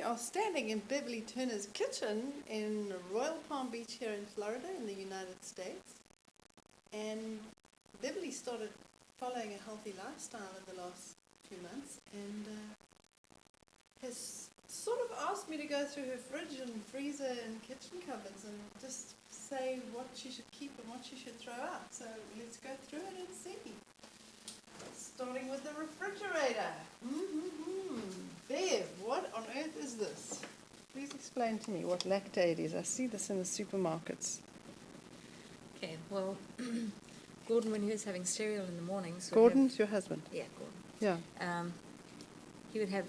We are standing in Beverly Turner's kitchen in Royal Palm Beach here in Florida in the United States. And Beverly started following a healthy lifestyle in the last few months and has sort of asked me to go through her fridge and freezer and kitchen cupboards and just say what she should keep and what she should throw out. So let's go through it and see. Starting with the refrigerator. Bev, what on earth is this? Please explain to me what lactate is. I see this in the supermarkets. Okay, well, Gordon, when he was having cereal in the mornings... Gordon's your husband? Yeah, Gordon. Yeah. He would have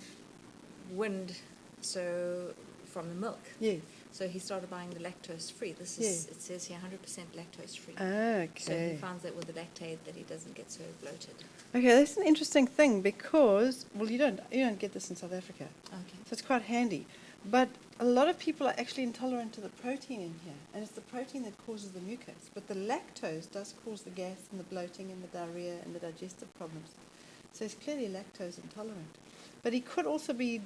wind from the milk. Yes. So he started buying the lactose-free. This is, It says here 100% lactose-free. Okay. So he finds that with the lactate that he doesn't get so bloated. Okay, that's an interesting thing because, well, you don't get this in South Africa. Okay. So it's quite handy. But a lot of people are actually intolerant to the protein in here, and it's the protein that causes the mucus. But the lactose does cause the gas and the bloating and the diarrhea and the digestive problems. So he's clearly lactose intolerant. But he could also be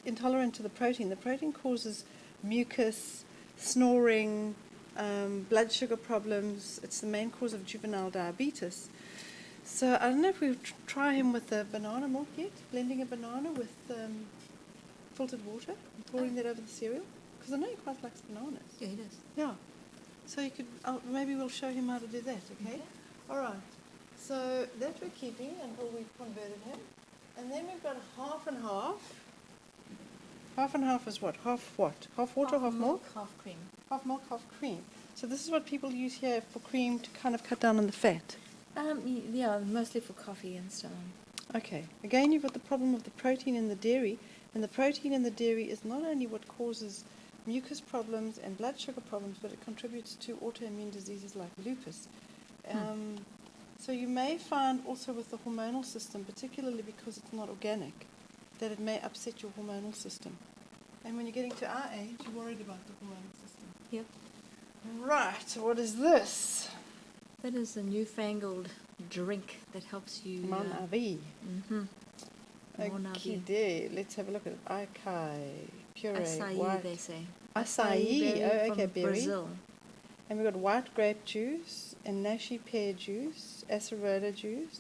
intolerant to the protein. The protein causes mucus, snoring, blood sugar problems. It's the main cause of juvenile diabetes. So I don't know if we try him with the banana milk yet, blending a banana with filtered water and pouring that over the cereal. Because I know he quite likes bananas. Yeah, he does. Yeah. So you could, maybe we'll show him how to do that, okay? All right. So that we're keeping until we've converted him. And then we've got half and half. Half and half is what? Half what? Half water, half milk? Half cream. Half milk, half cream. So this is what people use here for cream to kind of cut down on the fat. Yeah, mostly for coffee and so on. Okay. Again, you've got the problem of the protein in the dairy. And the protein in the dairy is not only what causes mucus problems and blood sugar problems, but it contributes to autoimmune diseases like lupus. So you may find also with the hormonal system, particularly because it's not organic, that it may upset your hormonal system. And when you're getting to our age, you're worried about the hormonal system. Yep. Right, what is this? That is a newfangled drink that helps you... Mon avis. Monavi. Okay, let's have a look at it. Acai, puree, Acai, white. they say. Acai, berry okay, from berry. Brazil. And we've got white grape juice, and nashi pear juice, acerola juice,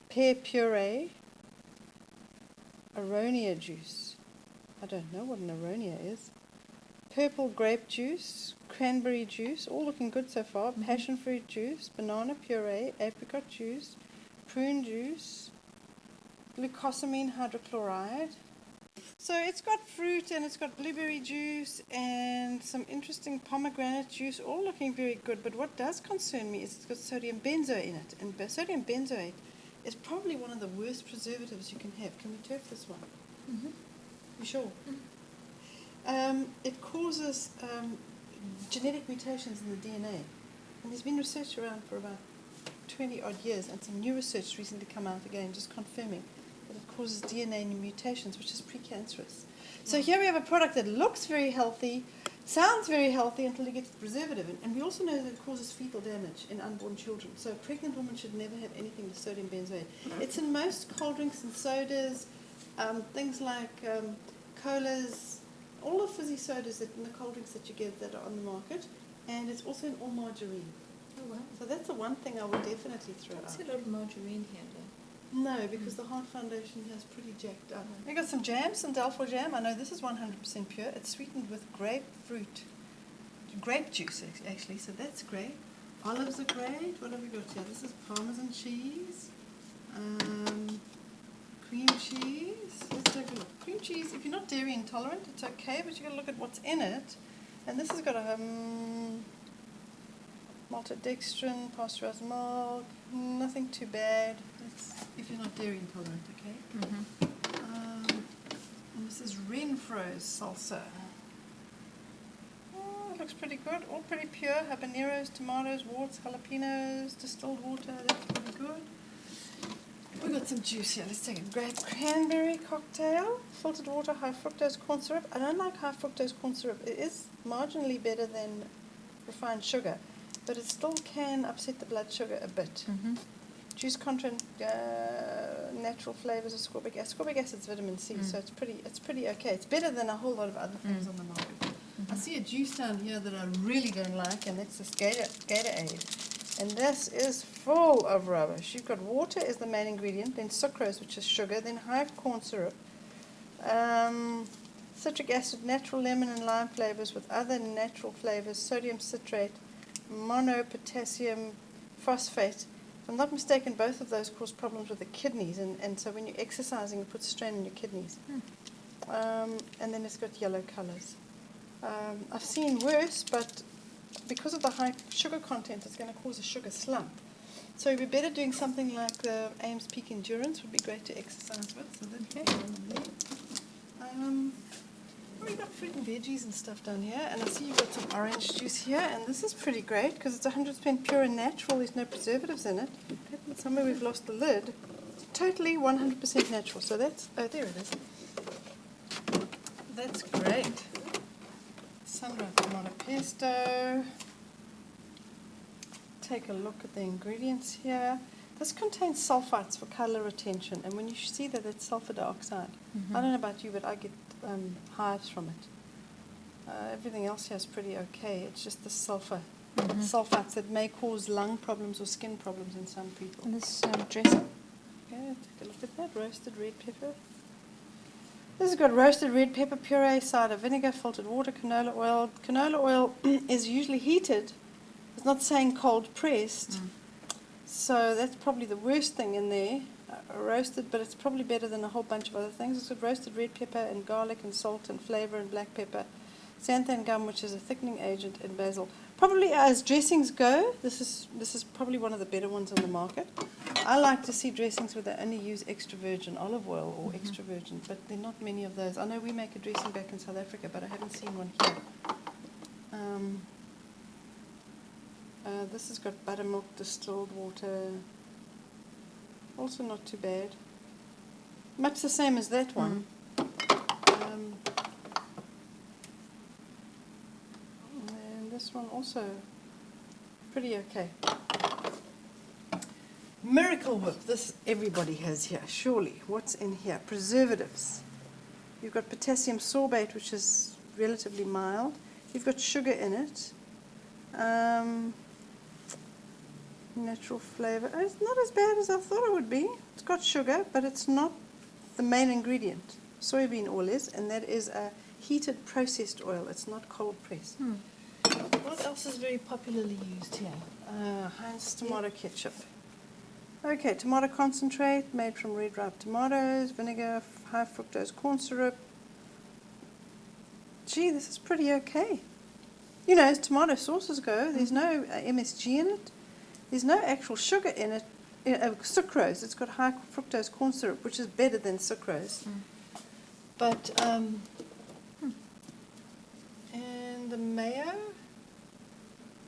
pear puree, aronia juice. I don't know what an aronia is. Purple grape juice, cranberry juice, all looking good so far. Passion fruit juice, banana puree, apricot juice, prune juice, glucosamine hydrochloride. So it's got fruit and it's got blueberry juice and some interesting pomegranate juice, all looking very good. But what does concern me is it's got sodium benzoate in it. And sodium benzoate is probably one of the worst preservatives you can have. Can we turf this one? You sure? It causes genetic mutations in the DNA. And there's been research around for about 20 odd years, and some new research recently come out again just confirming that it causes DNA mutations, which is precancerous. So here we have a product that looks very healthy, sounds very healthy until you get to the preservative. And we also know that it causes fetal damage in unborn children. So a pregnant woman should never have anything with sodium benzoate. It's in most cold drinks and sodas, things like colas, all the fizzy sodas that in the cold drinks that you get that are on the market. And it's also in all margarine. Oh, wow. So that's the one thing I would definitely throw out. I see a lot of margarine here, though. No, because the Heart Foundation has pretty jacked up. We got some jam, some Delphor jam. I know this is 100% pure. It's sweetened with grape juice actually, so that's great. Olives are great. What have we got here? This is Parmesan cheese, cream cheese. Let's take a look. Cream cheese, if you're not dairy intolerant, it's okay, but you got to look at what's in it. And this has got a maltodextrin, pasteurized milk, nothing too bad. That's if you're not dairy intolerant, okay? And this is Renfro's salsa. Oh, it looks pretty good, all pretty pure. Habaneros, tomatoes, warts, jalapenos, distilled water, that's pretty good. We've got some juice here. Let's take a grape cranberry cocktail, filtered water, high fructose corn syrup. I don't like high fructose corn syrup. It is marginally better than refined sugar, but it still can upset the blood sugar a bit. juice content, natural flavors of ascorbic acid. Ascorbic acid's vitamin C, so it's pretty okay. It's better than a whole lot of other things on the market. I see a juice down here that I really don't like, and that's this Gatorade. And this is full of rubbish. You've got water as the main ingredient, then sucrose, which is sugar, then high corn syrup, citric acid, natural lemon and lime flavors with other natural flavors, sodium citrate, monopotassium phosphate. If I'm not mistaken, both of those cause problems with the kidneys, and so when you're exercising, it puts strain on your kidneys. And then it's got yellow colors. I've seen worse, but because of the high sugar content, it's going to cause a sugar slump. So it would be better doing something like the Ames Peak Endurance would be great to exercise with. So that's we've got fruit and veggies and stuff down here, and I see you've got some orange juice here, and this is pretty great because it's 100% pure and natural. There's no preservatives in it. Somewhere we've lost the lid. It's totally 100% natural. So that's, oh, there it is. That's great. Sun-dried tomato pesto. Take a look at the ingredients here. This contains sulfites for color retention, and when you see that it's sulfur dioxide, I don't know about you, but I get hives from it. Everything else here is pretty okay. It's just the sulfites that may cause lung problems or skin problems in some people. And this dressing? Okay, take a look at that. Roasted red pepper. This has got roasted red pepper puree, cider vinegar, filtered water, canola oil. Canola oil is usually heated. It's not saying cold pressed. So that's probably the worst thing in there. Roasted, but it's probably better than a whole bunch of other things. It's got roasted red pepper and garlic and salt and flavor and black pepper. Xanthan gum, which is a thickening agent, and basil. Probably as dressings go, this is probably one of the better ones on the market. I like to see dressings where they only use extra virgin olive oil or extra virgin, but there are not many of those. I know we make a dressing back in South Africa, but I haven't seen one here. This has got buttermilk, distilled water. Also not too bad. Much the same as that one. And this one also pretty okay. Miracle Whip. This everybody has here, surely. What's in here? Preservatives. You've got potassium sorbate, which is relatively mild. You've got sugar in it. Natural flavor. It's not as bad as I thought it would be. It's got sugar, but it's not the main ingredient. Soybean oil is, and that is a heated processed oil. It's not cold pressed. What else is very popularly used here? Heinz tomato ketchup. Okay, tomato concentrate made from red ripe tomatoes, vinegar, high fructose corn syrup. Gee, this is pretty okay. You know, as tomato sauces go, there's no MSG in it. There's no actual sugar in it, sucrose. It's got high fructose corn syrup, which is better than sucrose. But, and the mayo,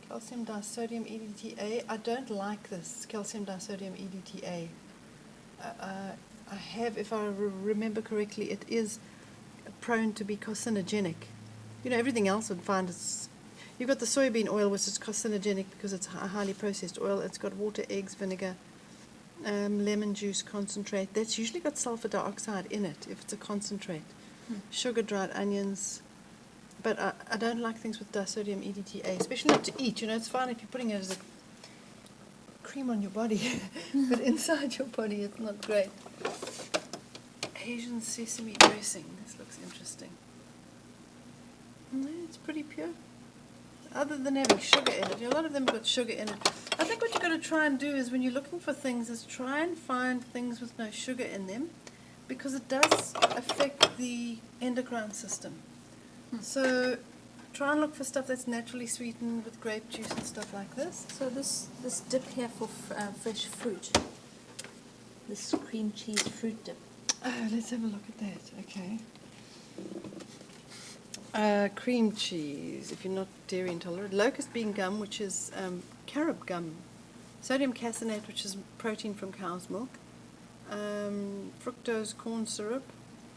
calcium disodium EDTA. I don't like this, calcium disodium EDTA. I have, if I remember correctly, it is prone to be carcinogenic. You know, everything else would find it's... You've got the soybean oil, which is carcinogenic because it's a highly processed oil. It's got water, eggs, vinegar, lemon juice, concentrate. That's usually got sulfur dioxide in it if it's a concentrate. Sugar, dried onions. But I don't like things with disodium EDTA, especially not to eat. You know, it's fine if you're putting it as a cream on your body, but inside your body it's not great. Asian sesame dressing. This looks interesting. No, it's pretty pure. Other than having sugar in it, a lot of them got sugar in it. I think what you've got to try and do is when you're looking for things is try and find things with no sugar in them, because it does affect the endocrine system. So try and look for stuff that's naturally sweetened with grape juice and stuff like this. So this dip here for fresh fruit, this cream cheese fruit dip. Oh, let's have a look at that. Okay. Cream cheese, if you're not dairy intolerant. Locust bean gum, which is carob gum. Sodium caseinate, which is protein from cow's milk. Fructose corn syrup,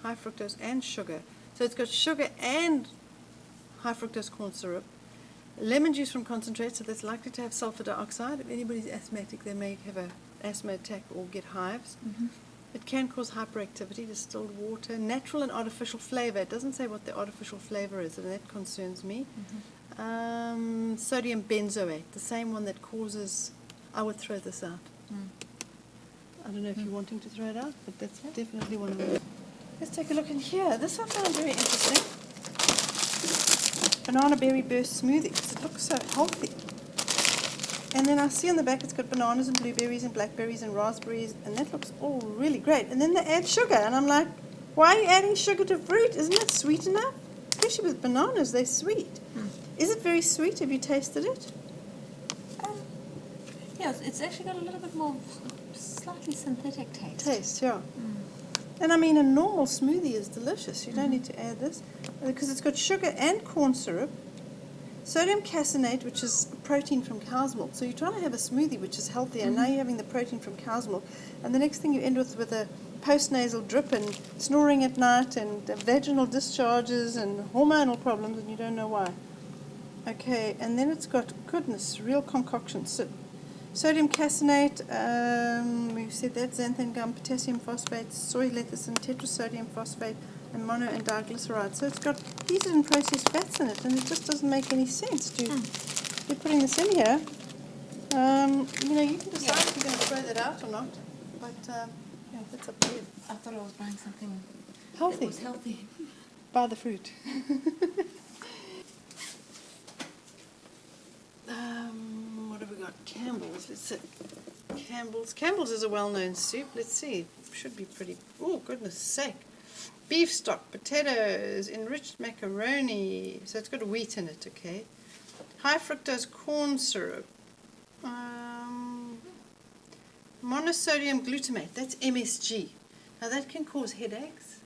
high fructose and sugar. So it's got sugar and high fructose corn syrup. Lemon juice from concentrate, so that's likely to have sulfur dioxide. If anybody's asthmatic, they may have a asthma attack or get hives. Mm-hmm. It can cause hyperactivity, distilled water, natural and artificial flavor. It doesn't say what the artificial flavor is, and that concerns me. Mm-hmm. Sodium benzoate, the same one that causes, I would throw this out. Mm. I don't know if you're wanting to throw it out, but that's definitely one of them. Let's take a look in here. This I found very interesting. Banana berry burst smoothie, because it looks so healthy. And then I see on the back it's got bananas and blueberries and blackberries and raspberries, and that looks all really great. And then they add sugar, and I'm like, why are you adding sugar to fruit? Isn't it sweet enough? Especially with bananas, they're sweet. Mm. Is it very sweet? Have you tasted it? Yeah, it's actually got a little bit more slightly synthetic taste. Yeah. Mm. And I mean, a normal smoothie is delicious. You don't need to add this because it's got sugar and corn syrup, sodium caseinate, which is protein from cow's milk. So you're trying to have a smoothie which is healthier, and now you're having the protein from cow's milk. And the next thing you end with a postnasal drip and snoring at night and vaginal discharges and hormonal problems, and you don't know why. Okay, and then it's got, goodness, real concoction. So, sodium caseinate, we said that, xanthan gum, potassium phosphate, soy lecithin, tetrasodium phosphate, and mono and diglyceride. So it's got heated and processed fats in it, and it just doesn't make any sense to be putting this in here. You know, you can decide if you're going to throw that out or not, but yeah, that's up to you. I thought I was buying something Healthy. that was healthy. Buy the fruit. What have we got? Campbell's. Let's see. Campbell's. Campbell's is a well-known soup. Let's see. Should be pretty. Oh, goodness sake. Beef stock, potatoes, enriched macaroni. So it's got wheat in it, okay. High fructose corn syrup. Monosodium glutamate. That's MSG. Now that can cause headaches.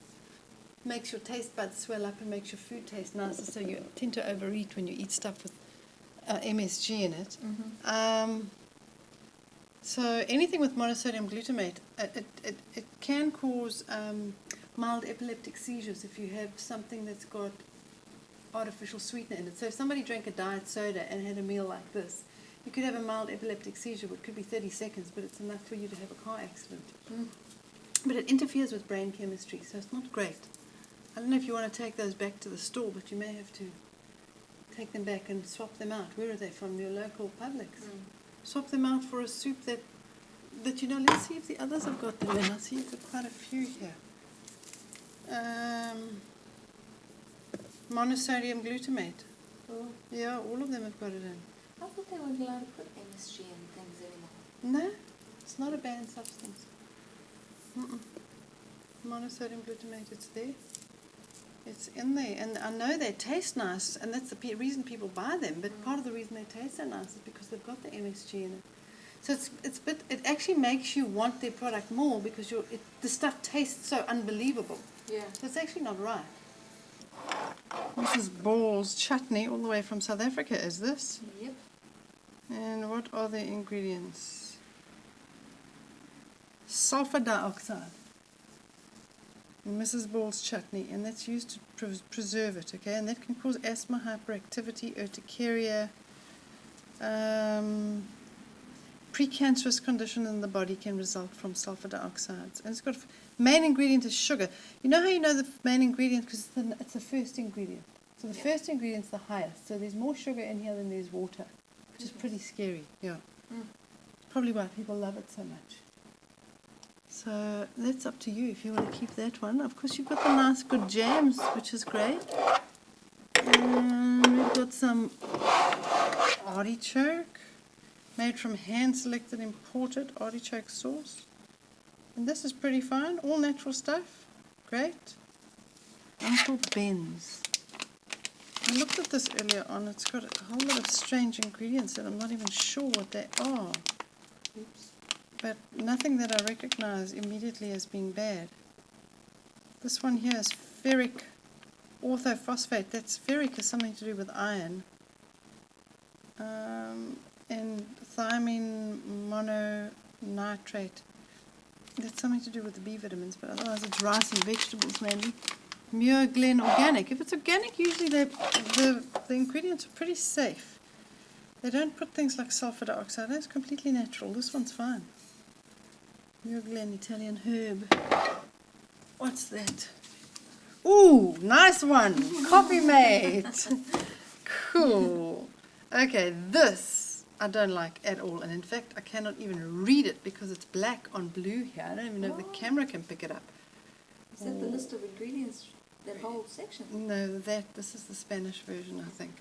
Makes your taste buds swell up and makes your food taste nicer. So you tend to overeat when you eat stuff with MSG in it. So anything with monosodium glutamate, it can cause mild epileptic seizures if you have something that's got artificial sweetener in it. So if somebody drank a diet soda and had a meal like this, you could have a mild epileptic seizure, which could be 30 seconds, but it's enough for you to have a car accident. But it interferes with brain chemistry, so it's not great. I don't know if you want to take those back to the store, but you may have to take them back and swap them out. Where are they from? Your local Publix. Swap them out for a soup that you know. Let's see if the others have got them in. I see you've got quite a few here. Monosodium glutamate. Yeah, all of them have got it in. I thought they weren't allowed to put MSG in things anymore. No, it's not a banned substance. Monosodium glutamate, it's there. It's in there, and I know they taste nice, and that's the reason people buy them. But part of the reason they taste so nice is because they've got the MSG in it. So it actually makes you want their product more because the stuff tastes so unbelievable. Yeah. So it's actually not right. Mrs. Ball's chutney, all the way from South Africa, is this? Yep. And what are the ingredients? Sulfur dioxide. Mrs. Ball's chutney, and that's used to preserve it, okay? And that can cause asthma, hyperactivity, urticaria, precancerous condition in the body can result from sulfur dioxides. And it's got main ingredient is sugar. You know how you know the main ingredient? Because it's the first ingredient. So the first ingredient's the highest. So there's more sugar in here than there's water, which is pretty scary. Yeah. Probably why people love it so much. So that's up to you if you want to keep that one. Of course, you've got the nice good jams, which is great. And we've got some artichoke, made from hand-selected imported artichoke sauce. And this is pretty fine, all natural stuff. Great. Uncle Ben's. I looked at this earlier on. It's got a whole lot of strange ingredients that I'm not even sure what they are. Oops. But nothing that I recognize immediately as being bad. This one here is ferric orthophosphate. That's ferric is something to do with iron. And thiamine mononitrate. That's something to do with the B vitamins, but otherwise it's rice and vegetables mainly. Muir Glen Organic. If it's organic, usually the ingredients are pretty safe. They don't put things like sulfur dioxide. That's completely natural. This one's fine. New Glen Italian herb. What's that? Ooh, nice one. Coffee mate. Cool. Okay, this I don't like at all. And in fact, I cannot even read it because it's black on blue here. I don't even know if the camera can pick it up. Is that the list of ingredients, that whole section? No, this is the Spanish version, I think.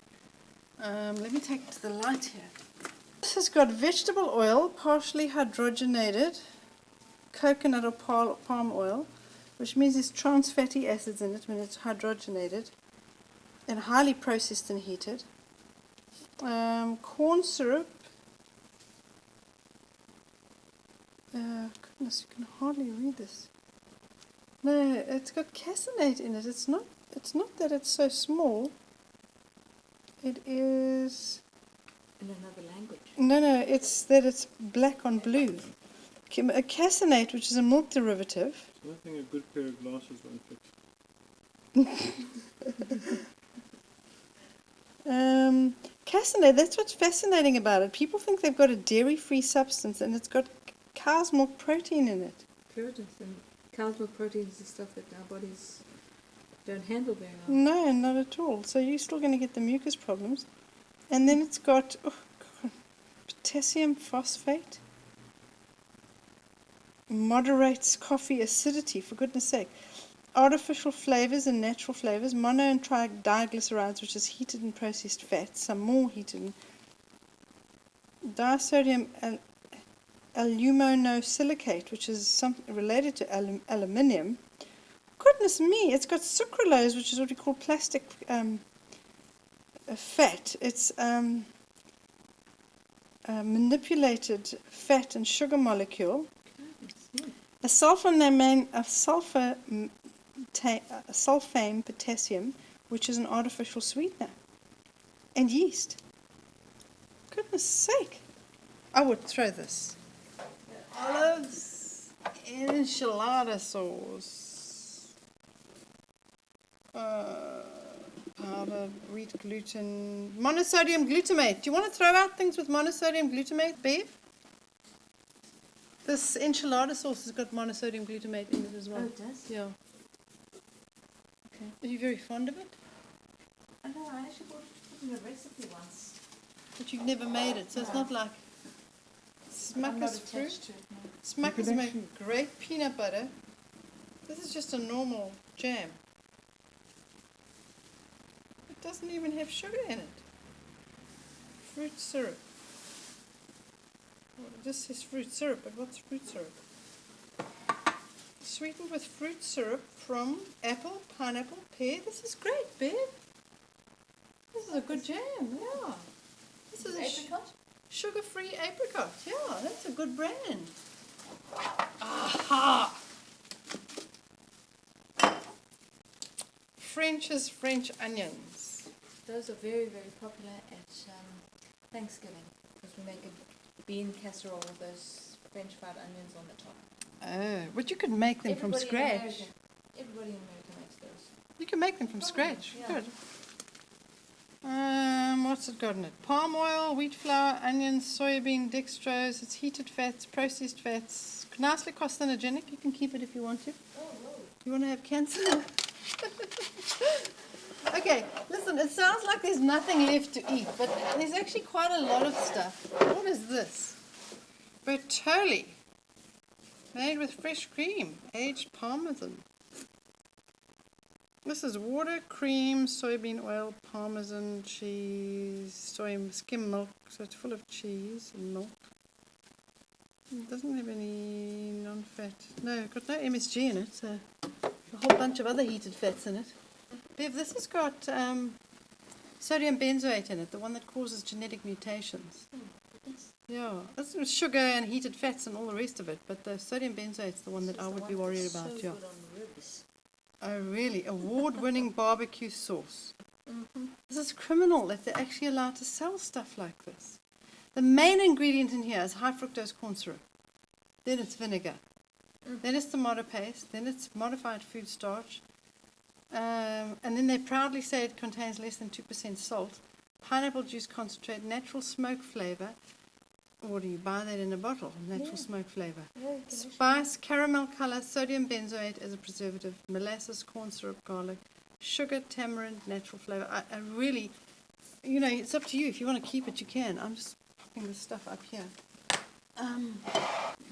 Let me take it to the light here. This has got vegetable oil, partially hydrogenated, coconut or palm oil, which means there's trans fatty acids in it when it's hydrogenated, and highly processed and heated. Corn syrup. Goodness, you can hardly read this. No, it's got caseinate in it. It's not that it's so small. It is... In another language. No, it's that it's black on blue. A caseinate, which is a milk derivative. I think a good pair of glasses won't fit. Caseinate, that's what's fascinating about it. People think they've got a dairy-free substance and it's got cow's milk protein in it. Proteins and cow's milk protein is the stuff that our bodies don't handle very well. No, not at all. So you're still going to get the mucus problems. And then it's got potassium phosphate. Moderates coffee acidity, for goodness sake. Artificial flavors and natural flavors. Mono and triglycerides, which is heated and processed fats. Some more heated and disodium aluminosilicate, which is something related to aluminium. Goodness me, it's got sucralose, which is what we call plastic fat. It's manipulated fat and sugar molecule. A sulfame potassium, which is an artificial sweetener. And yeast. Goodness sake. I would throw this. Olives, enchilada sauce. Powdered wheat gluten, monosodium glutamate. Do you want to throw out things with monosodium glutamate, Bev? This enchilada sauce has got monosodium glutamate in it as well. Oh, it does? Yeah. Okay. Are you very fond of it? I know, I actually bought it in a recipe once. But you've never made it, so it's not like I'm not Smucker's attached fruit. to it, no. Smucker's make great peanut butter. This is just a normal jam. It doesn't even have sugar in it. Fruit syrup. Well, this says fruit syrup, but what's fruit syrup? Sweetened with fruit syrup from apple, pineapple, pear. This is great, Bev. This is a good jam, yeah. This is a Apricot? sugar-free apricot. Yeah, that's a good brand. Aha! French's French onions. Those are very, very popular at Thanksgiving because we make a bean casserole with those French fried onions on the top. Oh, but you could make them from scratch. Everybody in America makes those. You can make them from scratch. Yeah. Good. What's it got in it? Palm oil, wheat flour, onions, soybean, dextrose. It's heated fats, processed fats. Nicely carcinogenic. You can keep it if you want to. Oh, whoa. You want to have cancer? Okay, listen, it sounds like there's nothing left to eat, but there's actually quite a lot of stuff. What is this? Bertolli. Made with fresh cream, aged parmesan. This is water, cream, soybean oil, parmesan, cheese, skim milk, so it's full of cheese and milk. It doesn't have any non-fat. No, got no MSG in it, so a whole bunch of other heated fats in it. Bev, this has got sodium benzoate in it, the one that causes genetic mutations. Yeah, this is sugar and heated fats and all the rest of it, but the sodium benzoate's the one that I would be worried about. So Yeah. good on ribs. Oh, really? Award-winning barbecue sauce. This is criminal that they're actually allowed to sell stuff like this. The main ingredient in here is high fructose corn syrup. Then it's vinegar. Then it's tomato paste. Then it's modified food starch. And then they proudly say it contains less than 2% salt. Pineapple juice concentrate, natural smoke flavor. Or do you buy that in a bottle? Natural Yeah. smoke flavour. Very delicious. Spice, caramel colour, sodium benzoate as a preservative, molasses, corn syrup, garlic, sugar, tamarind, natural flavour. I really, it's up to you. If you want to keep it, you can. I'm just popping this stuff up here.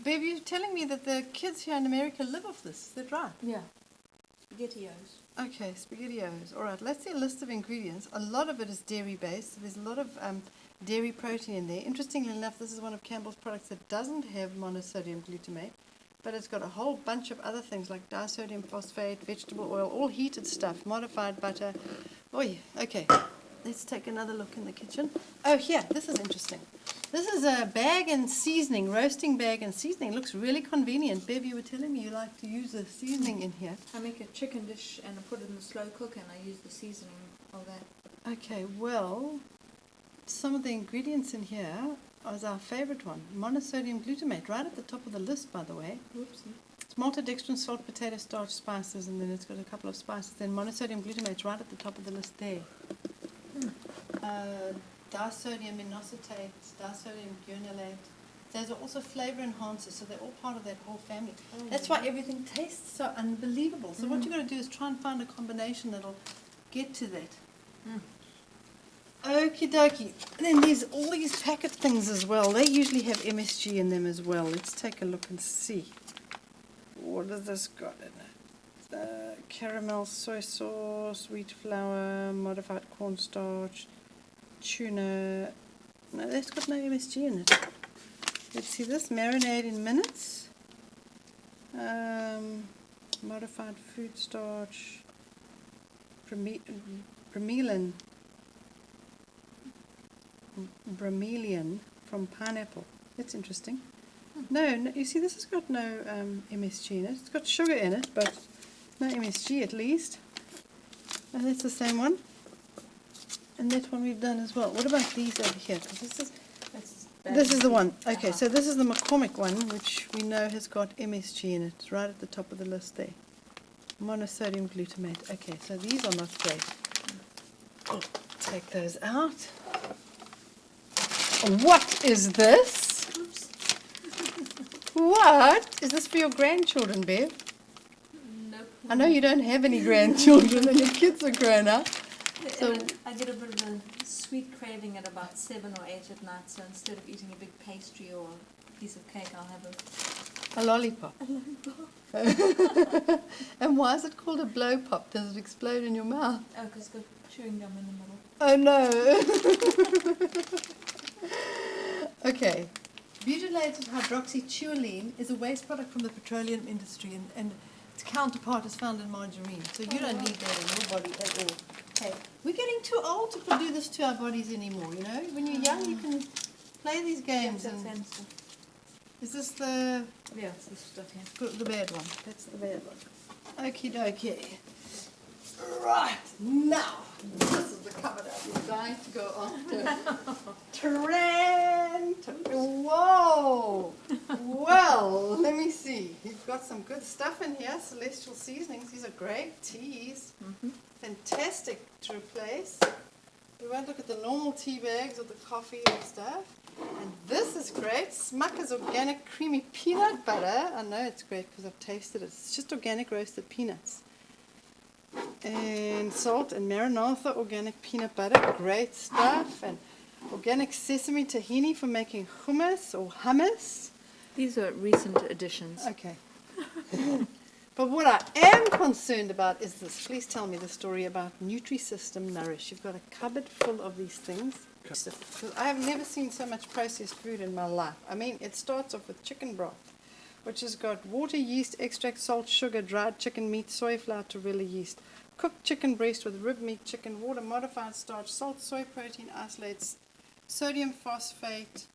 Bev, you're telling me that the kids here in America live off this. Is that right? Yeah. SpaghettiOs. Okay, SpaghettiOs. All right, let's see a list of ingredients. A lot of it is dairy-based. So there's a lot of dairy protein in there. Interestingly enough, this is one of Campbell's products that doesn't have monosodium glutamate, but it's got a whole bunch of other things like disodium phosphate, vegetable oil, all heated stuff, modified butter. Oh, yeah. Okay, let's take another look in the kitchen. Oh, here, this is interesting. This is a bag and seasoning, roasting bag and seasoning. It looks really convenient. Bev, you were telling me you like to use the seasoning in here. I make a chicken dish and I put it in the slow cook and I use the seasoning of that. Okay, well, some of the ingredients in here is our favorite one, monosodium glutamate, right at the top of the list, by the way. Whoopsie. It's maltodextrin, salt, potato starch, spices, and then it's got a couple of spices. Then monosodium glutamate's right at the top of the list there. Disodium inositate, disodium guanylate. Those are also flavor enhancers, so they're all part of that whole family. That's why everything tastes so unbelievable. So what you've got to do is try and find a combination that'll get to that. Okie dokie. And then there's all these packet things as well. They usually have MSG in them as well. Let's take a look and see. What has this got in it? Caramel soy sauce, wheat flour, modified cornstarch, tuna. No, that's got no MSG in it. Let's see this. Marinade in minutes. Modified food starch. Bromelain from pineapple. That's interesting. No, you see, this has got no MSG in it. It's got sugar in it, but no MSG at least. And that's the same one. And that one we've done as well. What about these over here? Because this is the one. Okay, so this is the McCormick one, which we know has got MSG in it. It's right at the top of the list there. Monosodium glutamate. Okay, so these are not great. Oh, take those out. What is this? Oops. What? Is this for your grandchildren, Bev? Nope. I know you don't have any grandchildren and your kids are grown up. So I get a bit of a sweet craving at about 7 or 8 at night, so instead of eating a big pastry or a piece of cake, I'll have a lollipop. And why is it called a blow pop? Does it explode in your mouth? Oh, because it's got chewing gum in the middle. Oh no. Okay. Butylated hydroxytoluene is a waste product from the petroleum industry, and its counterpart is found in margarine. So you don't need that in your body at all. Okay. We're getting too old to do this to our bodies anymore, you know? When you're young, you can play these games. That's And fancy. is this the Yeah, it's this stuff here. the bad one? That's the bad one. Okie dokie. Right, now, this is the cupboard I've been dying to go after. Trent! Whoa! Well, let me see. You've got some good stuff in here. Celestial seasonings. These are great teas. Fantastic to replace. We won't look at the normal tea bags or the coffee and stuff. And this is great. Smucker's organic creamy peanut butter. I know it's great because I've tasted it. It's just organic roasted peanuts. And salt and maranatha organic peanut butter. Great stuff. And organic sesame tahini for making hummus or hummus. These are recent additions. Okay. But what I am concerned about is this. Please tell me the story about Nutrisystem Nourish. You've got a cupboard full of these things. I have never seen so much processed food in my life. I mean, it starts off with chicken broth, which has got water, yeast, extract, salt, sugar, dried chicken meat, soy flour, Torella yeast, cooked chicken breast with rib meat, chicken, water, modified starch, salt, soy protein, isolates, sodium phosphate,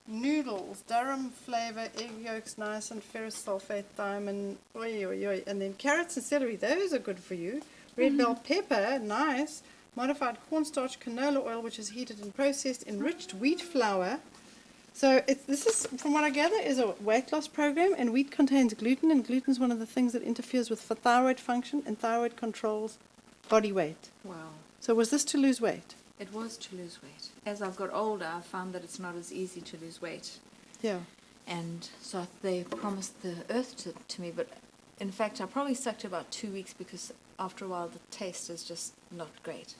noodles, Durham flavor, egg yolks, niacin, ferrous sulfate, thiamine, and then carrots and celery. Those are good for you. Red bell pepper, nice. Modified cornstarch, canola oil, which is heated and processed, enriched wheat flour. So this is, from what I gather, is a weight loss program, and wheat contains gluten, and gluten is one of the things that interferes with thyroid function, and thyroid controls body weight. Wow. So was this to lose weight? It was to lose weight. As I've got older, I've found that it's not as easy to lose weight. Yeah. And so they promised the earth to me, but in fact I probably stuck to about 2 weeks because after a while the taste is just not great.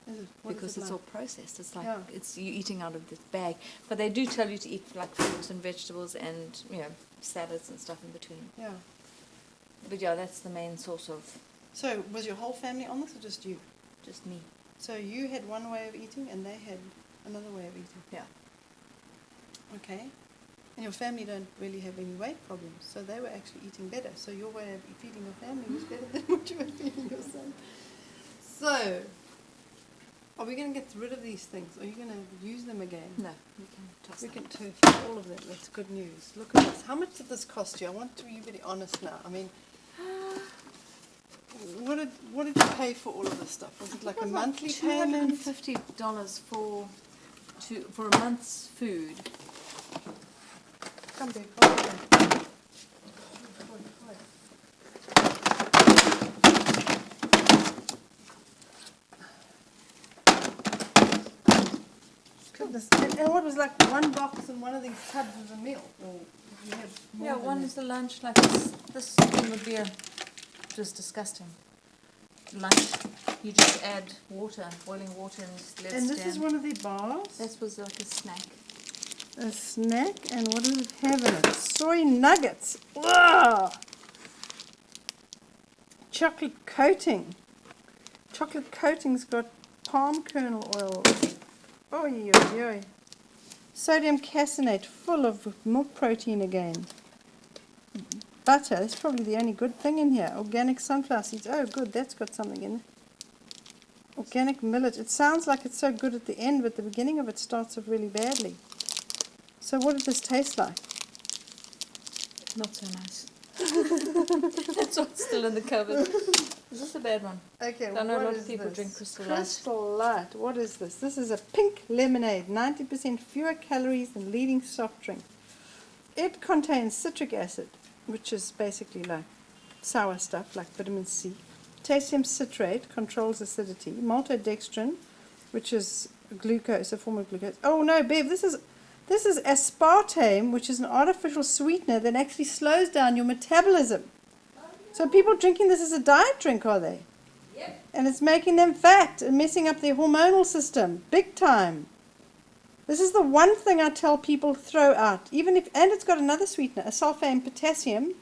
Is it? What Because is it it's like? all processed. It's like Yeah. it's you eating out of this bag. But they do tell you to eat like fruits and vegetables and salads and stuff in between. Yeah. But yeah, that's the main source of So was your whole family on this or just you? just me. So you had one way of eating and they had another way of eating? Yeah. Okay. And your family don't really have any weight problems, so they were actually eating better. So your way of feeding your family was better than what you were feeding your son. So, are we going to get rid of these things? Are you going to use them again? No, we can toss We them. can turf all of them. That's good news. Look at this. How much did this cost you? I want to be really honest now. I mean, what did you pay for all of this stuff? Was it like a monthly payment? $250 for a month's food. Come back. Hold on. Goodness. And what was like one box and one of these tubs was a meal? Or did you have more Yeah, than one that? is the lunch, like this thing would be just disgusting. Lunch, you just add water, boiling water and just let it And this stand. is one of the bars? This was like a snack. A snack, and what does it have in it? Soy nuggets. Ugh! Chocolate coating. Chocolate coating's got palm kernel oil. Oh, yeah. Sodium caseinate, full of milk protein again. Butter, that's probably the only good thing in here. Organic sunflower seeds. Oh, good, that's got something in it. Organic millet. It sounds like it's so good at the end, but the beginning of it starts off really badly. So what did this taste like? Not so nice. That's what's still in the cupboard. Is this a bad one? Okay, I know a what lot is of people this? drink Crystal Light. Crystal Light. What is this? This is a pink lemonade, 90% fewer calories than leading soft drink. It contains citric acid, which is basically like sour stuff, like vitamin C. Potassium citrate controls acidity. Maltodextrin, which is glucose, a form of glucose. Oh no, Bev, this is aspartame, which is an artificial sweetener that actually slows down your metabolism. So people drinking this as a diet drink, are they? Yep. And it's making them fat and messing up their hormonal system, big time. This is the one thing I tell people throw out, and it's got another sweetener, sulfate potassium,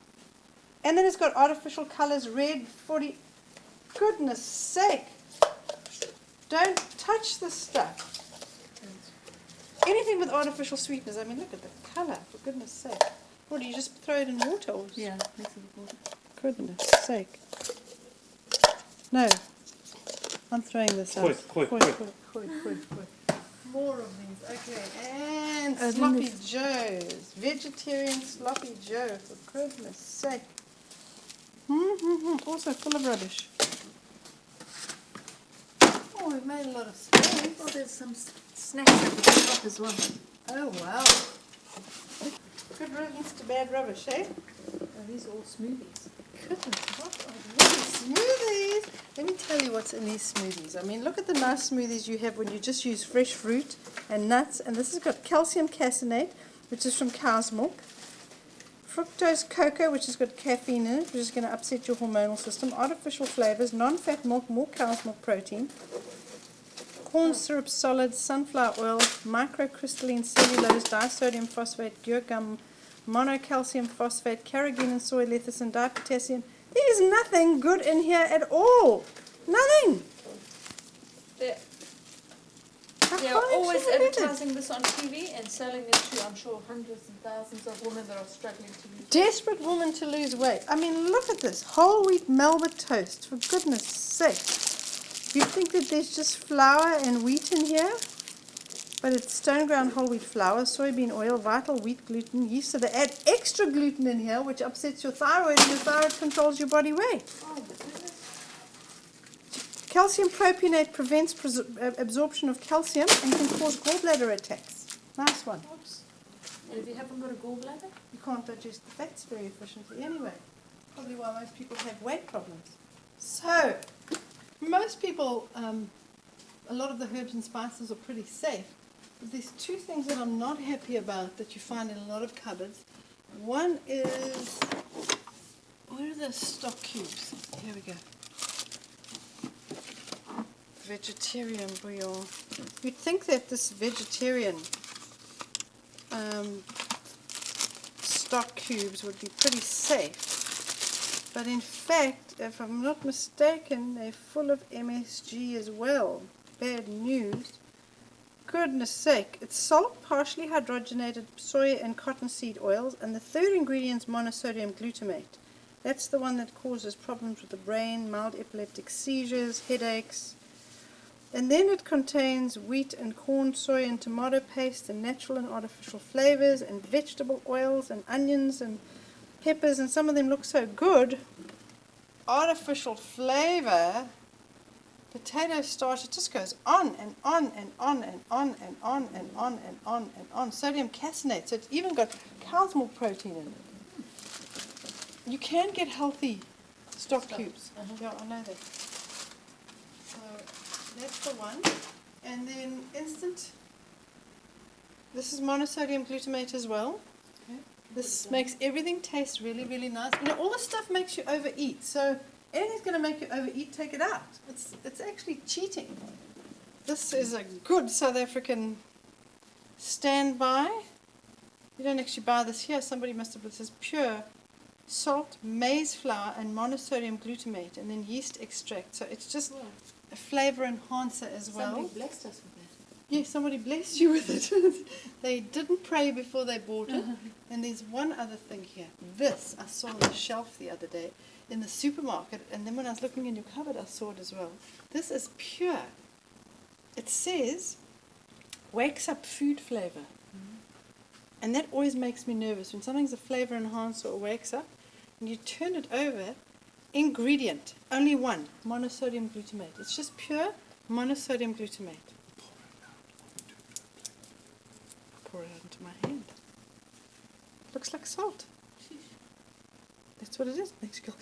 and then it's got artificial colors, red, 40. Goodness sake! Don't touch this stuff. Anything with artificial sweeteners, I mean, look at the color, for goodness sake. What, do you just throw it in water? Or Yeah, mix it with water. Goodness sake. No. I'm throwing this out. Koi. More of these. Okay. And then sloppy there's- joes. Vegetarian sloppy joe, for goodness sake. Also full of rubbish. Oh, we've made a lot of space. Oh, there's some snacks at the top as well. Oh, wow. Good riddance to bad rubbish, eh? Oh, these are all smoothies. Goodness, what are these smoothies? Let me tell you what's in these smoothies. I mean, look at the nice smoothies you have when you just use fresh fruit and nuts. And this has got calcium caseinate, which is from cow's milk. Fructose cocoa, which has got caffeine in it, which is going to upset your hormonal system. Artificial flavors, non-fat milk, more cow's milk protein. Corn syrup solids, sunflower oil, microcrystalline cellulose, disodium phosphate, gear gum, monocalcium phosphate, carrageenan, and soy lecithin, dipotassium. There's nothing good in here at all. Nothing. They're I They're can't always actually believe it. advertising this on TV and selling it to, I'm sure, hundreds and thousands of women that are struggling to lose weight. Desperate woman to lose weight. I mean, look at this. Whole wheat Melba toast, for goodness sake. You think that there's just flour and wheat in here? But it's stone ground whole wheat flour, soybean oil, vital wheat gluten, yeast. So they add extra gluten in here, which upsets your thyroid, and your thyroid controls your body weight. Oh, my goodness. Calcium propionate prevents absorption of calcium and can cause gallbladder attacks. Nice one. Oops. And if you haven't got a gallbladder? You can't digest the fats very efficiently anyway. Probably why most people have weight problems. So, most people a lot of the herbs and spices are pretty safe. But there's two things that I'm not happy about that you find in a lot of cupboards. One is, where are those stock cubes? Here we go. Vegetarian bouillon. You'd think that this vegetarian stock cubes would be pretty safe, but in fact, if I'm not mistaken, they're full of MSG as well. Bad news. Goodness sake, it's salt, partially hydrogenated soy and cottonseed oils, and the third ingredient is monosodium glutamate. That's the one that causes problems with the brain, mild epileptic seizures, headaches. And then it contains wheat and corn, soy and tomato paste and natural and artificial flavors and vegetable oils and onions and peppers, and some of them look so good. Artificial flavor, potato starch, it just goes on and on and on and on and on and on and on and on. Sodium caseinate, so it's even got cow's milk protein in it. You can get healthy stock cubes. Yeah, I know that. So that's the one. And then instant, this is monosodium glutamate as well. Okay. This makes everything taste really, really nice. You know, all this stuff makes you overeat. So anything's going to make you overeat, take it out. It's actually cheating. This is a good South African standby. You don't actually buy this here. Somebody must have put this. Pure salt, maize flour, and monosodium glutamate, and then yeast extract. So it's just a flavor enhancer as well. Somebody blessed us with that. Yeah, somebody blessed you with it. They didn't pray before they bought it. And there's one other thing here. This I saw on the shelf the other day in the supermarket, and then when I was looking in your cupboard, I saw it as well. This is pure. It says, wakes up food flavor. And that always makes me nervous. When something's a flavor enhancer or wakes up, and you turn it over, ingredient, only one, monosodium glutamate. It's just pure monosodium glutamate. Pour it out into my hand. Looks like salt. That's what it is. Makes you go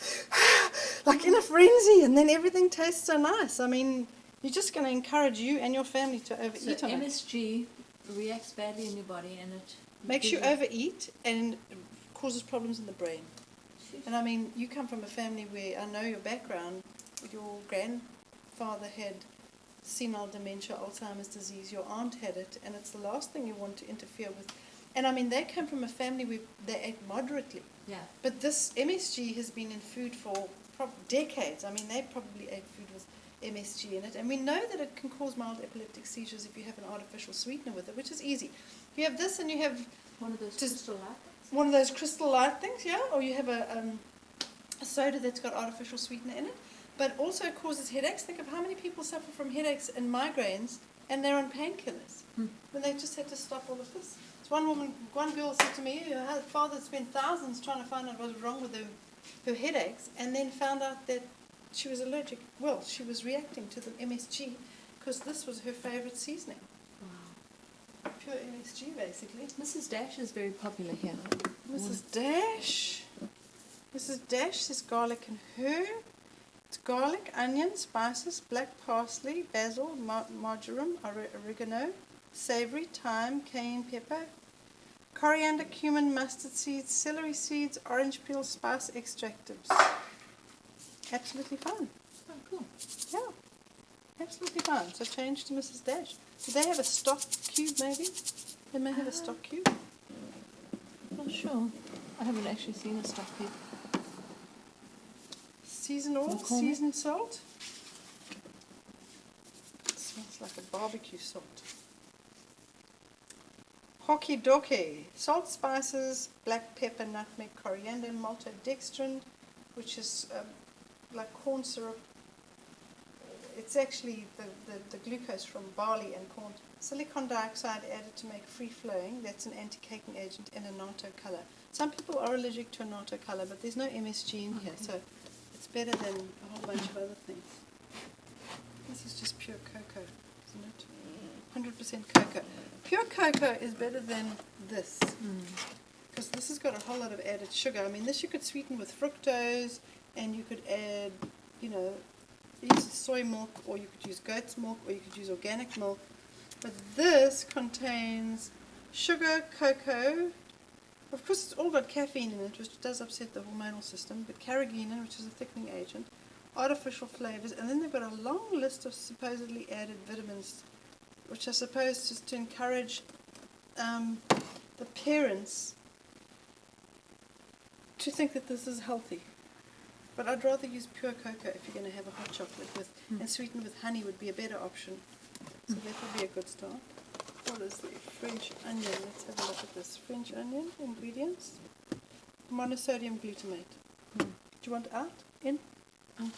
like in a frenzy, and then everything tastes so nice. I mean, you're just going to encourage you and your family to overeat on it. MSG reacts badly in your body, and it Makes you overeat and causes problems in the brain. And I mean, you come from a family where I know your background. Your grandfather had senile dementia, Alzheimer's disease. Your aunt had it, and it's the last thing you want to interfere with. And I mean, they come from a family where they ate moderately. Yeah. But this MSG has been in food for decades. I mean, they probably ate food with MSG in it. And we know that it can cause mild epileptic seizures if you have an artificial sweetener with it, which is easy. You have this, and you have one of those crystal light things. One of those crystal light things, yeah. Or you have a soda that's got artificial sweetener in it, but also it causes headaches. Think of how many people suffer from headaches and migraines, and they're on painkillers. When they just had to stop all of this. So one girl said to me, her father spent thousands trying to find out what was wrong with her headaches, and then found out that she was allergic. Well, she was reacting to the MSG because this was her favorite seasoning. Wow. Pure MSG, basically. Mrs. Dash is very popular here. Mrs. Dash. Mrs. Dash says garlic and herb. It's garlic, onion, spices, black parsley, basil, marjoram, oregano, savory, thyme, cayenne pepper, coriander, cumin, mustard seeds, celery seeds, orange peel, spice extractives. Absolutely fine. Oh, cool. Yeah, absolutely fine. So change to Mrs. Dash. Do they have a stock cube, maybe? They may have a stock cube. Not sure. I haven't actually seen a stock cube. Seasoned oil, seasoned salt. It smells like a barbecue salt. Hockey docky. Salt, spices, black pepper, nutmeg, coriander, maltodextrin, which is like corn syrup. It's actually the glucose from barley and corn. Silicon dioxide added to make free-flowing. That's an anti-caking agent and a natto color. Some people are allergic to a natto color, but there's no MSG in here, so it's better than a whole bunch of other things. This is just pure cocoa, isn't it? 100% cocoa. Pure cocoa is better than this, because this has got a whole lot of added sugar. I mean, this you could sweeten with fructose, and you could add, You use soy milk, or you could use goat's milk, or you could use organic milk. But this contains sugar, cocoa. Of course, it's all got caffeine in it, which does upset the hormonal system, but carrageenan, which is a thickening agent, artificial flavors, and then they've got a long list of supposedly added vitamins, which are supposed to encourage the parents to think that this is healthy. But I'd rather use pure cocoa if you're going to have a hot chocolate with, and sweetened with honey would be a better option. So that would be a good start. What is the French onion? Let's have a look at this. French onion ingredients. Monosodium glutamate. Do you want out? In? Out.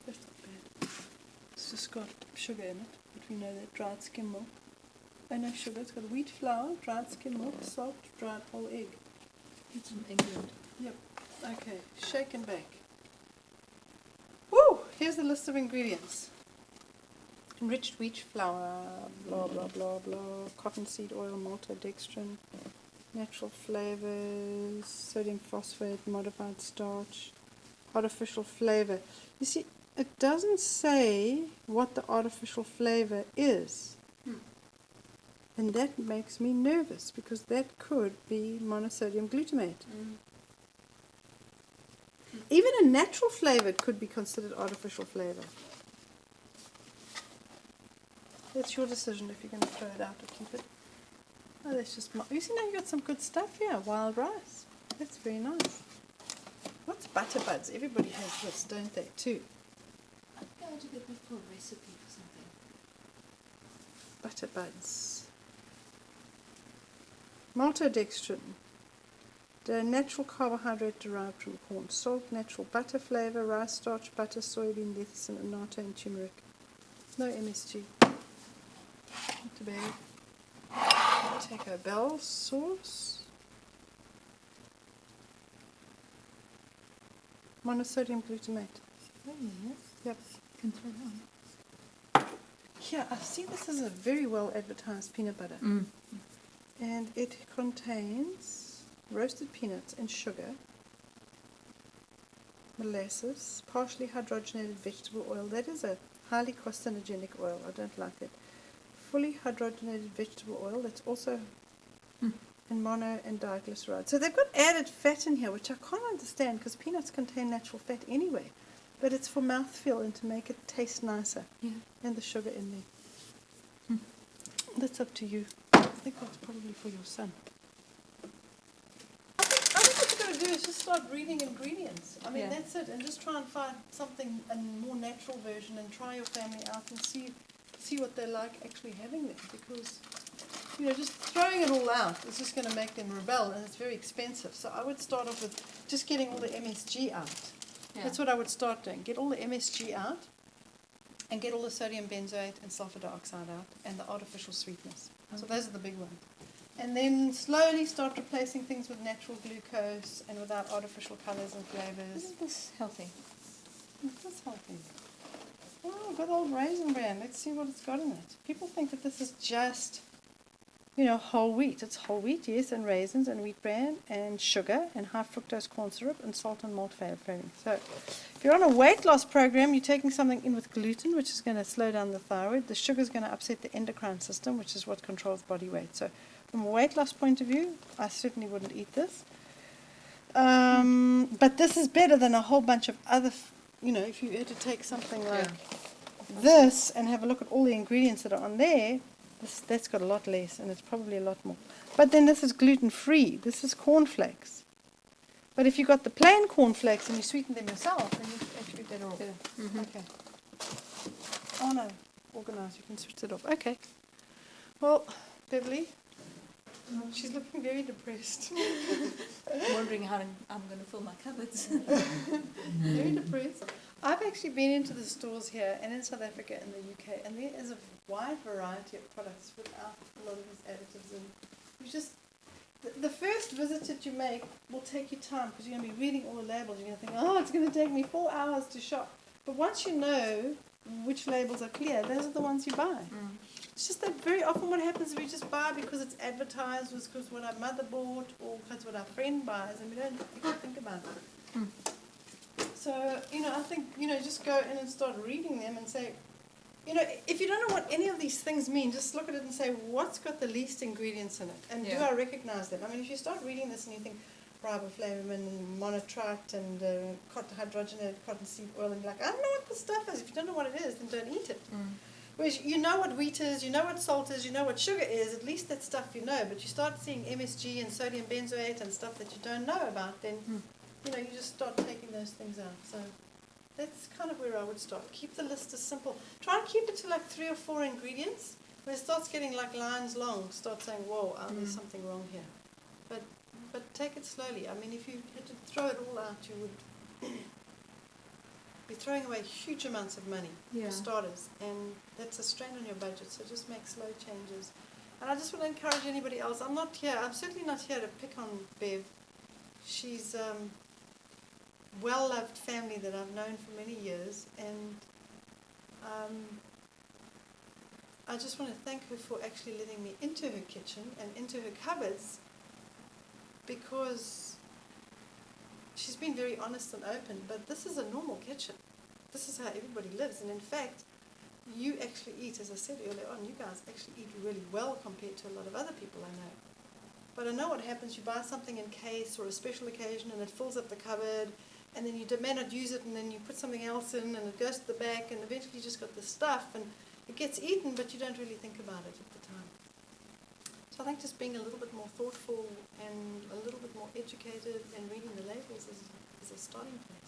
That's not bad. It's just got sugar in it, but we know that dried skim milk. Oh no, sugar. It's got wheat flour, dried skim milk, salt, dried whole egg. It's from England. Yep. Okay. Shake and bake. Woo! Here's the list of ingredients. Enriched wheat flour, blah blah blah blah, cottonseed oil, maltodextrin, natural flavors, sodium phosphate, modified starch, artificial flavor. You see, it doesn't say what the artificial flavor is. And that makes me nervous, because that could be monosodium glutamate. Even a natural flavor could be considered artificial flavor. It's your decision if you're going to throw it out or keep it. Oh, that's just... You see, now you've got some good stuff here. Wild rice. That's very nice. What's butter buds? Everybody has this, don't they, too? I'd go to get the full recipe for something. Butter buds. Maltodextrin. The natural carbohydrate derived from corn. Salt, natural butter flavor, rice starch, butter, soybean, lecithin, annatto, and turmeric. No MSG. Not too bad. Taco Bell sauce. Monosodium glutamate. Oh, yes. Yep. Can throw it on. Here, I see this is a very well advertised peanut butter. And it contains roasted peanuts and sugar, molasses, partially hydrogenated vegetable oil. That is a highly carcinogenic oil. I don't like it. Fully hydrogenated vegetable oil. That's also and mono and diglyceride. So they've got added fat in here, which I can't understand, because peanuts contain natural fat anyway. But it's for mouthfeel and to make it taste nicer. Yeah. And the sugar in there. That's up to you. I think that's probably for your son. I think what you've got to do is just start reading ingredients. I mean, Yeah. that's it. And just try and find something, a more natural version, and try your family out and see what they like actually having them. Because, you know, just throwing it all out is just going to make them rebel, and it's very expensive. So I would start off with just getting all the MSG out. Yeah. That's what I would start doing. Get all the MSG out, and get all the sodium benzoate and sulfur dioxide out, and the artificial sweetness. So those are the big ones. And then slowly start replacing things with natural glucose and without artificial colours and flavours. Isn't this healthy? This is healthy. Oh, good old raisin bran. Let's see what it's got in it. People think that this is just, you know, whole wheat. It's whole wheat, yes, and raisins and wheat bran and sugar and high fructose corn syrup and salt and malt flavoring. So if you're on a weight loss program, you're taking something in with gluten, which is going to slow down the thyroid. The sugar is going to upset the endocrine system, which is what controls body weight. So from a weight loss point of view, I certainly wouldn't eat this. But this is better than a whole bunch of other, you know, if you had to take something like this and have a look at all the ingredients that are on there, that's got a lot less, and it's probably a lot more. But then this is gluten-free. This is cornflakes. But if you got the plain cornflakes and you sweeten them yourself, then you actually be better off. Okay. Oh no, organized. You can switch it off. Okay. Well, Beverly, she's looking very depressed. Wondering how I'm going to fill my cupboards. Very depressed. I've actually been into the stores here and in South Africa and the UK, and there is a wide variety of products without a lot of these additives in. You just, the first visit that you make will take you time, because you're going to be reading all the labels. You're going to think, oh, it's going to take me 4 hours to shop. But once you know which labels are clear, those are the ones you buy. It's just that very often what happens is we just buy because it's advertised, or because what our mother bought, or because what our friend buys, and we don't think about it. Mm. So, I think, just go in and start reading them and say, if you don't know what any of these things mean, just look at it and say, what's got the least ingredients in it? And do Yeah. I recognize them? I mean, if you start reading this and you think riboflavin and monotrite and hydrogenated cottonseed oil, and you're like, I don't know what this stuff is. If you don't know what it is, then don't eat it. Mm. Whereas you know what wheat is, you know what salt is, you know what sugar is, at least that stuff you know. But you start seeing MSG and sodium benzoate and stuff that you don't know about, then, you just start taking those things out. So that's kind of where I would start. Keep the list as simple. Try and keep it to like 3 or 4 ingredients. When it starts getting like lines long, start saying, whoa, there's something wrong here. But take it slowly. I mean, if you had to throw it all out, you would be throwing away huge amounts of money Yeah. for starters. And that's a strain on your budget, so just make slow changes. And I just want to encourage anybody else. I'm certainly not here to pick on Bev. She's well-loved family that I've known for many years, and I just want to thank her for actually letting me into her kitchen and into her cupboards, because she's been very honest and open, but this is a normal kitchen. This is how everybody lives, and in fact, you actually eat, as I said earlier on, you guys actually eat really well compared to a lot of other people I know. But I know what happens, you buy something in case or a special occasion and it fills up the cupboard, and then you may not use it, and then you put something else in and it goes to the back, and eventually you just got this stuff and it gets eaten, but you don't really think about it at the time. So I think just being a little bit more thoughtful and a little bit more educated and reading the labels is a starting point.